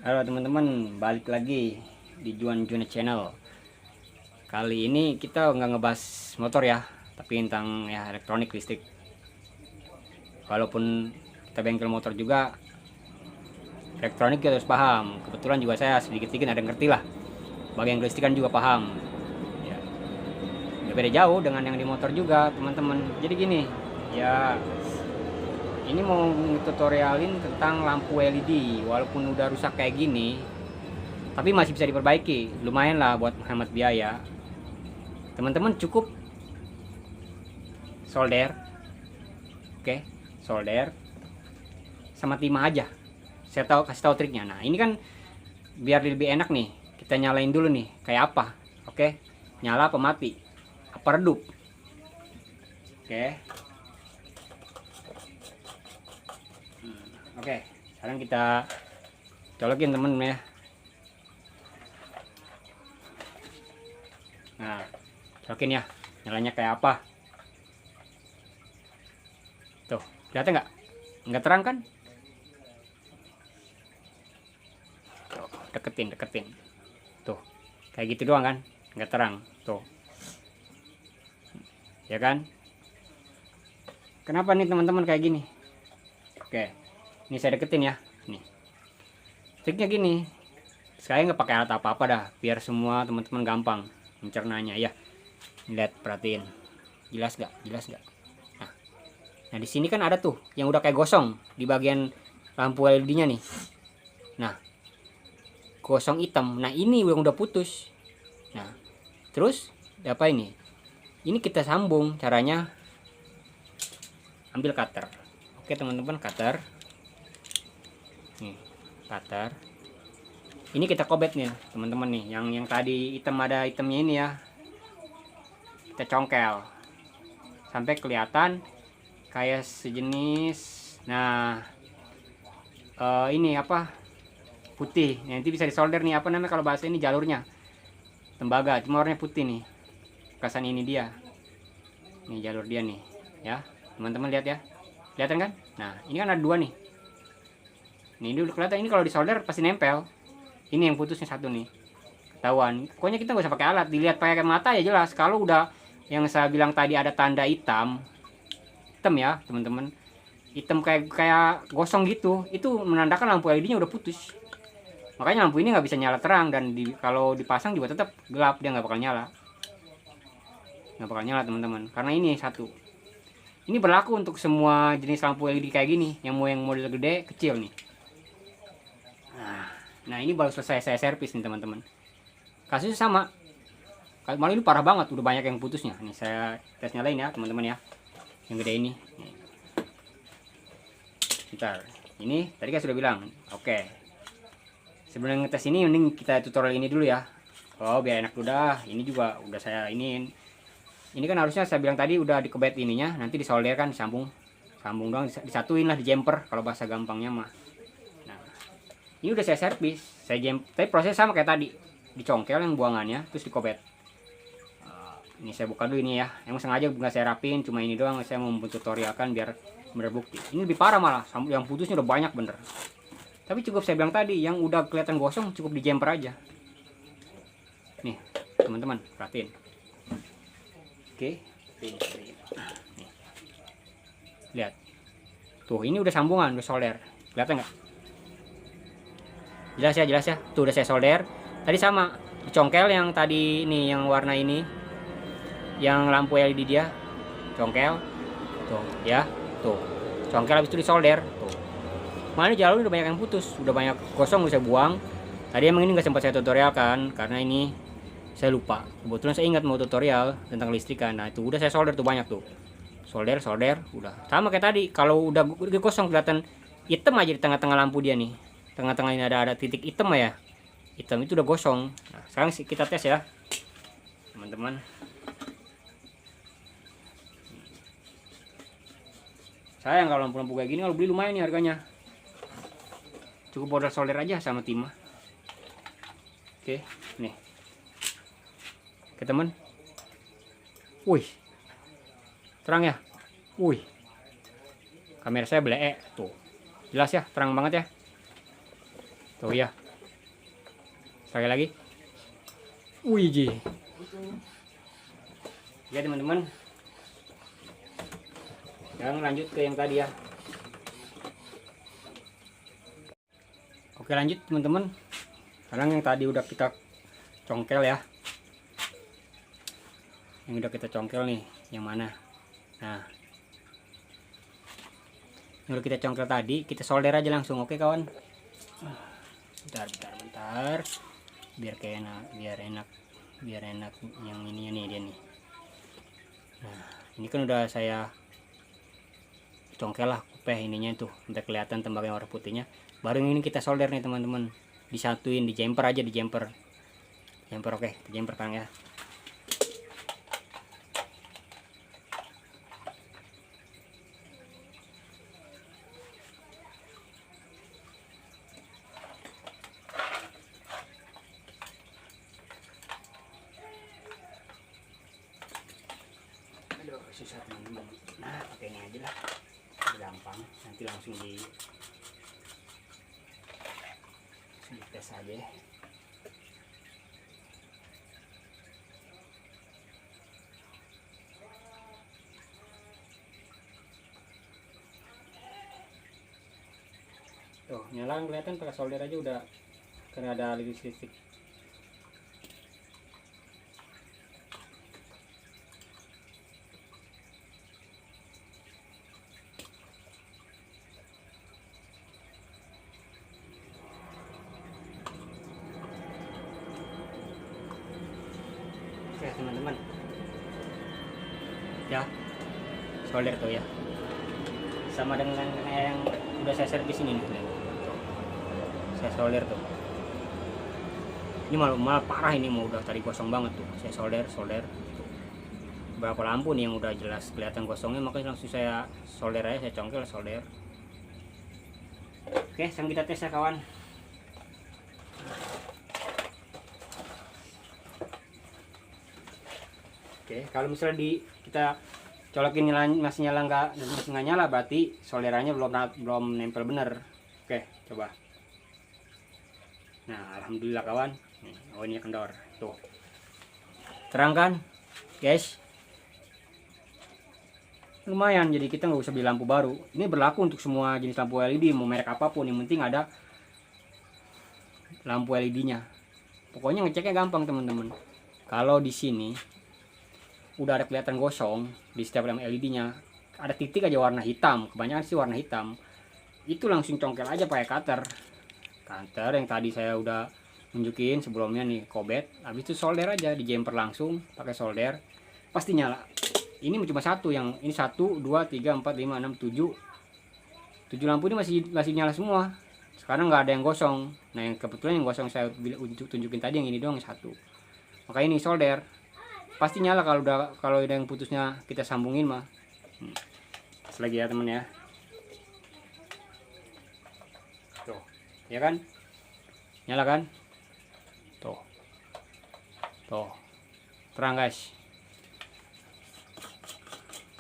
Halo teman-teman, balik lagi di Juan Juna Channel. Kali ini kita nggak ngebahas motor ya, tapi tentang ya elektronik listrik. Walaupun kita bengkel motor juga, elektronik kita harus paham. Kebetulan juga saya sedikit-sedikit ada ngerti lah. Bagian kelistrikan juga paham. Ya, udah beda jauh dengan yang di motor juga teman-teman. Jadi gini, ya ini mau tutorialin tentang lampu LED. Walaupun udah rusak kayak gini, tapi masih bisa diperbaiki, lumayan lah buat menghemat biaya. Teman-teman cukup solder, oke, solder sama timah aja. Saya kasih tahu triknya. Nah ini kan biar lebih enak nih, kita nyalain dulu nih kayak apa. Oke, nyala apa mati, apa redup. Oke. Oke, sekarang kita colokin temen ya. Nah, colokin ya, nyalanya kayak apa. Tuh, kelihatan nggak? Nggak terang kan? Tuh, deketin. Tuh, kayak gitu doang kan? Nggak terang. Tuh, ya kan? Kenapa nih teman-teman kayak gini? Oke, ini saya deketin ya. Nih, triknya gini. Saya nggak pakai alat apa-apa dah, biar semua teman-teman gampang mencernanya ya. Lihat, perhatiin, jelas gak? Nah di sini kan ada tuh yang udah kayak gosong di bagian lampu LED-nya nih. Nah, gosong hitam. Nah ini udah putus. Nah terus apa ini? Ini kita sambung caranya. Ambil cutter. Oke teman-teman, cutter. Nih, cutter. Ini kita kobet nih teman-teman nih. Yang tadi hitam ada hitamnya ini ya. Kita congkel sampai kelihatan kayak sejenis. Nah ini apa, putih. Nanti bisa disolder nih, apa namanya kalau bahasa ini, jalurnya tembaga, cuma warnanya putih nih. Bekasan ini dia, ini jalur dia nih ya teman-teman, lihat ya, kelihatan kan? Nah ini kan ada dua nih. Ini udah kelihatan, ini kalau disolder pasti nempel. Ini yang putusnya satu nih, ketahuan. Pokoknya kita nggak usah pakai alat, dilihat pakai mata ya jelas. Kalau udah yang saya bilang tadi ada tanda hitam ya teman-teman, hitam kayak gosong gitu, itu menandakan lampu LED-nya udah putus. Makanya lampu ini nggak bisa nyala terang, dan kalau dipasang juga tetap gelap, dia nggak bakal nyala teman-teman, karena ini satu. Ini berlaku untuk semua jenis lampu LED kayak gini, yang model gede kecil nih. Nah ini baru selesai saya servis nih teman-teman. Kasusnya sama, malah ini parah banget, udah banyak yang putusnya. Nih saya tes nyalain ya teman-teman ya, yang gede ini. Bentar, ini tadi kan sudah bilang. Oke, sebelum ngetes ini mending kita tutorial ini dulu ya. Oh biar enak udah. Ini juga udah saya iniin. Ini kan harusnya saya bilang tadi udah dikebet ininya, nanti disolder kan, sambung doang, disatuin lah, di jumper kalau bahasa gampangnya mah. Nah ini udah saya servis, tapi proses sama kayak tadi, dicongkel yang buangannya terus dikobet. Ini saya buka dulu ini ya, emang sengaja nggak saya rapin, cuma ini doang saya mau tutorialkan biar bener bukti. Ini lebih parah malah, yang putusnya udah banyak bener. Tapi cukup saya bilang tadi, yang udah kelihatan gosong cukup di jumper aja. Nih teman-teman, perhatiin. Oke, nih. Lihat tuh, ini udah sambungan, udah solder, kelihatan nggak? Jelas ya, tuh udah saya solder. Tadi sama dicongkel yang tadi ini, yang warna ini, yang lampu LED dia congkel tuh ya, tuh congkel, habis itu disolder tuh. Malah ini jalur udah banyak yang putus, udah banyak gosong, udah saya buang. Tadi emang ini nggak sempat saya tutorial kan, karena ini saya lupa. Kebetulan saya ingat mau tutorial tentang listrikan. Nah itu udah saya solder tuh banyak tuh, solder udah sama kayak tadi. Kalau udah gosong kelihatan hitam aja di tengah-tengah lampu dia nih, tengah-tengah ini ada titik hitam ya, hitam itu udah gosong. Nah sekarang kita tes ya teman-teman. Sayang kalau lampu-lampu kayak gini, kalau beli lumayan nih harganya. Cukup modal solder aja sama timah. Oke, nih. Oke teman. Wih, terang ya. Wih, kamera saya belek tuh, jelas ya, terang banget ya. Tuh ya, Sekali lagi. Wih, ya teman-teman, sekarang lanjut ke yang tadi ya. Oke, lanjut teman-teman. Sekarang yang tadi udah kita congkel ya, yang udah kita congkel nih, yang mana? Nah, yang udah kita congkel tadi kita solder aja langsung. Oke kawan, bentar, biar enak yang ininya nih, dia nih. Nah, ini kan udah saya congkel lah kupeh ininya tuh, udah kelihatan tembakau warna putihnya. Baru ini kita solder nih teman-teman, disatuin, di jumper aja, di jumper. Oke, di jumper kan ya. Aduh, susah teman-teman. Nah, pakai ini aja lah, gampang. Nanti langsung dites aja. Tuh, nyala kelihatan pakai solder aja udah, karena ada listrik. Oke teman-teman, ya solder tuh ya, sama dengan yang udah saya servis ini nih. Saya solder tuh, ini malah parah, ini mau udah tadi kosong banget tuh. Saya solder tuh. Berapa lampu nih yang udah jelas kelihatan kosongnya, makanya langsung saya solder aja, saya congkel solder. Oke, sekarang kita tes ya kawan. Oke, kalau misalnya kita colokin masih nggak nyala, berarti solderannya belum nempel bener. Oke, coba. Nah, alhamdulillah kawan. Nih, oh ini kendor. Tuh. Terang kan, guys? Lumayan, jadi kita nggak usah beli lampu baru. Ini berlaku untuk semua jenis lampu LED, mau merek apapun, yang penting ada lampu LED-nya. Pokoknya ngeceknya gampang teman-teman. Kalau di sini udah ada kelihatan gosong di setiap lampu LED-nya, ada titik aja warna hitam, kebanyakan sih warna hitam, itu langsung congkel aja pakai cutter yang tadi saya udah nunjukin sebelumnya nih, kobet. Habis itu solder aja, di jumper langsung pakai solder, pasti nyala. Ini cuma satu, yang ini 1 2 3 4 5 6 7 lampu ini masih nyala semua. Sekarang nggak ada yang gosong. Nah, yang kebetulan yang gosong saya tunjukin tadi yang ini doang, satu. Maka ini solder pasti nyala. Kalau ada yang putusnya kita sambungin mah. Selagi ya temen ya. Tuh, ya kan? Nyala kan? Tuh. Terang guys.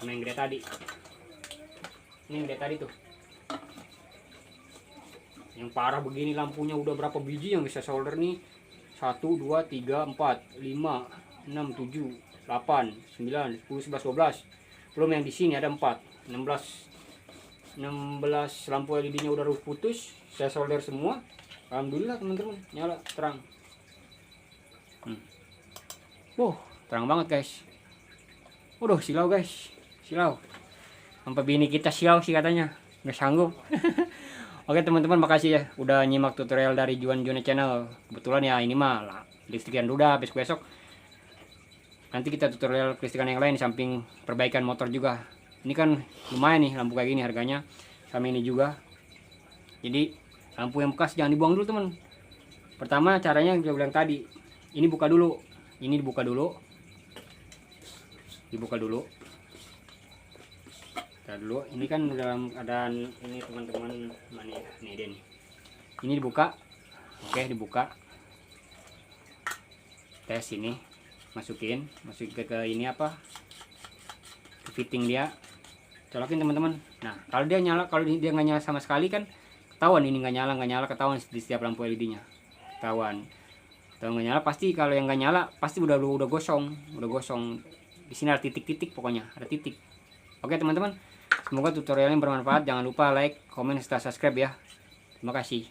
Sama yang gede tadi. Ini yang gede tadi tuh. Yang parah begini lampunya udah berapa biji yang bisa solder nih? 1 2 3 4 5 6 7 8 9 10 11 12. Belum yang di sini ada 4 16 lampu LED-nya udah putus. Saya solder semua. Alhamdulillah teman-teman, nyala terang. Terang banget guys. Waduh, silau guys, silau. Sampai bini kita silau sih katanya, nggak sanggup. Oke teman-teman, makasih ya udah nyimak tutorial dari Juan Jone Channel. Kebetulan ya ini mah listrikan udah, besok nanti kita tutorial kelistrikan yang lain di samping perbaikan motor juga. Ini kan lumayan nih lampu kayak gini harganya, sama ini juga. Jadi lampu yang bekas jangan dibuang dulu teman. Pertama caranya yang saya bilang tadi, ini dibuka dulu. Ini kan dalam keadaan ini teman-teman, mana ya? Nih dia nih. Ini dibuka. Oke, dibuka. Tes ini, masukin ke ini apa? Ke fitting dia. Colokin teman-teman. Nah, kalau dia nggak nyala sama sekali kan ketahuan ini nggak nyala, ketahuan di setiap lampu LED-nya. Ketahuan. Kalau nggak nyala pasti, kalau yang nggak nyala pasti udah gosong, di sini ada titik-titik, pokoknya ada titik. Oke teman-teman, semoga tutorialnya bermanfaat. Jangan lupa like, komen, serta subscribe ya. Terima kasih.